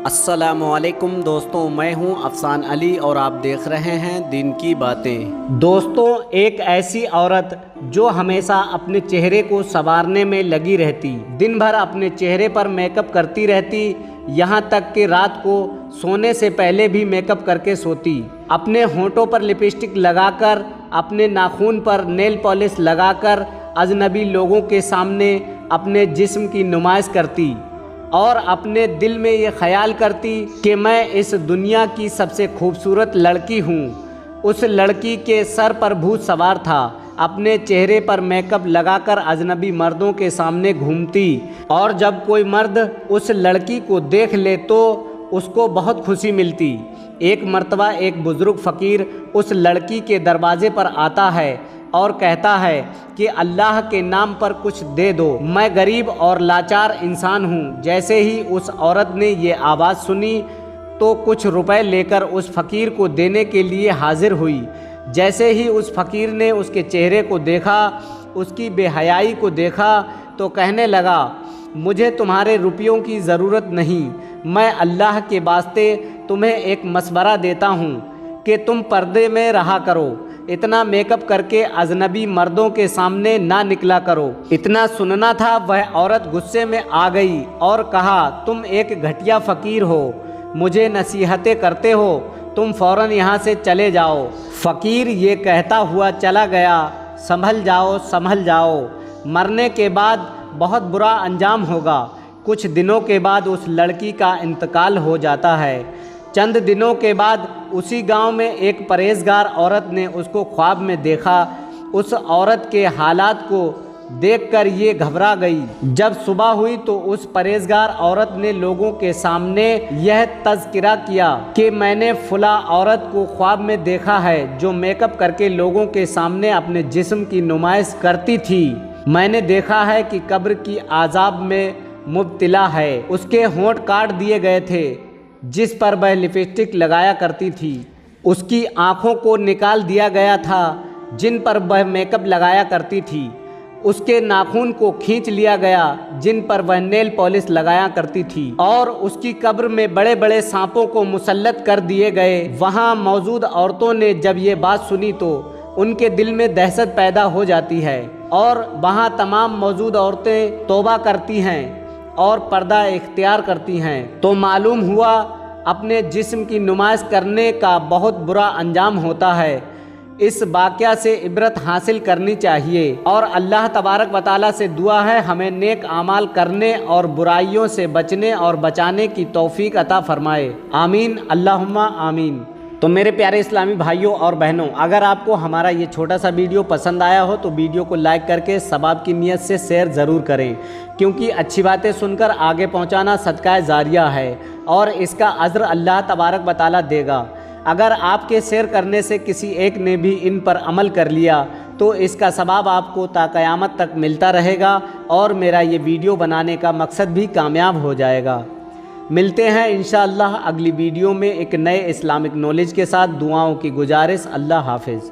अस्सलामुअलैकुम दोस्तों, मैं हूं अफसान अली और आप देख रहे हैं दिन की बातें। दोस्तों, एक ऐसी औरत जो हमेशा अपने चेहरे को संवारने में लगी रहती, दिन भर अपने चेहरे पर मेकअप करती रहती, यहाँ तक कि रात को सोने से पहले भी मेकअप करके सोती, अपने होंठों पर लिपस्टिक लगाकर, अपने नाखून पर नेल पॉलिश लगाकर अजनबी लोगों के सामने अपने जिस्म की नुमाइश करती और अपने दिल में ये ख्याल करती कि मैं इस दुनिया की सबसे खूबसूरत लड़की हूँ। उस लड़की के सर पर भूत सवार था, अपने चेहरे पर मेकअप लगाकर अजनबी मर्दों के सामने घूमती और जब कोई मर्द उस लड़की को देख ले तो उसको बहुत खुशी मिलती। एक मर्तबा एक बुज़ुर्ग फ़कीर उस लड़की के दरवाजे पर आता है और कहता है कि अल्लाह के नाम पर कुछ दे दो, मैं गरीब और लाचार इंसान हूँ। जैसे ही उस औरत ने ये आवाज़ सुनी तो कुछ रुपए लेकर उस फ़कीर को देने के लिए हाजिर हुई। जैसे ही उस फ़कीर ने उसके चेहरे को देखा, उसकी बेहयाई को देखा तो कहने लगा, मुझे तुम्हारे रुपयों की ज़रूरत नहीं, मैं अल्लाह के वास्ते तुम्हें एक मशवरा देता हूँ कि तुम पर्दे में रहा करो, इतना मेकअप करके अजनबी मर्दों के सामने ना निकला करो। इतना सुनना था वह औरत गुस्से में आ गई और कहा, तुम एक घटिया फ़कीर हो, मुझे नसीहतें करते हो, तुम फ़ौरन यहाँ से चले जाओ। फ़कीर ये कहता हुआ चला गया, संभल जाओ संभल जाओ, मरने के बाद बहुत बुरा अंजाम होगा। कुछ दिनों के बाद उस लड़की का इंतकाल हो जाता है। चंद दिनों के बाद उसी गांव में एक परहेजगार औरत ने उसको ख्वाब में देखा। उस औरत के हालात को देखकर ये घबरा गई। जब सुबह हुई तो उस परहेजगार औरत ने लोगों के सामने यह तज़किरा किया कि मैंने फुला औरत को ख्वाब में देखा है जो मेकअप करके लोगों के सामने अपने जिस्म की नुमाइश करती थी। मैंने देखा है कि कब्र की आज़ाब में मुब्तला है। उसके होंठ काट दिए गए थे जिस पर वह लिपस्टिक लगाया करती थी, उसकी आँखों को निकाल दिया गया था जिन पर वह मेकअप लगाया करती थी, उसके नाखून को खींच लिया गया जिन पर वह नेल पॉलिश लगाया करती थी और उसकी कब्र में बड़े बड़े सांपों को मुसल्लत कर दिए गए। वहाँ मौजूद औरतों ने जब ये बात सुनी तो उनके दिल में दहशत पैदा हो जाती है और वहाँ तमाम मौजूद औरतें तौबा करती हैं और पर्दा इख्तियार करती हैं। तो मालूम हुआ अपने जिस्म की नुमाइश करने का बहुत बुरा अंजाम होता है। इस वाक़या से इबरत हासिल करनी चाहिए और अल्लाह तबारक व तआला से दुआ है हमें नेक आमाल करने और बुराइयों से बचने और बचाने की तौफीक अता फरमाए। आमीन, अल्लाहुम्मा आमीन। तो मेरे प्यारे इस्लामी भाइयों और बहनों, अगर आपको हमारा ये छोटा सा वीडियो पसंद आया हो तो वीडियो को लाइक करके सवाब की नीयत से शेयर ज़रूर करें, क्योंकि अच्छी बातें सुनकर आगे पहुंचाना सदका जारिया है और इसका अज्र अल्लाह तबारक व तआला देगा। अगर आपके शेयर करने से किसी एक ने भी इन पर अमल कर लिया तो इसका सवाब आपको ता क़यामत तक मिलता रहेगा और मेरा ये वीडियो बनाने का मकसद भी कामयाब हो जाएगा। मिलते हैं इंशाअल्लाह अगली वीडियो में एक नए इस्लामिक नॉलेज के साथ। दुआओं की गुजारिश। अल्लाह हाफिज़।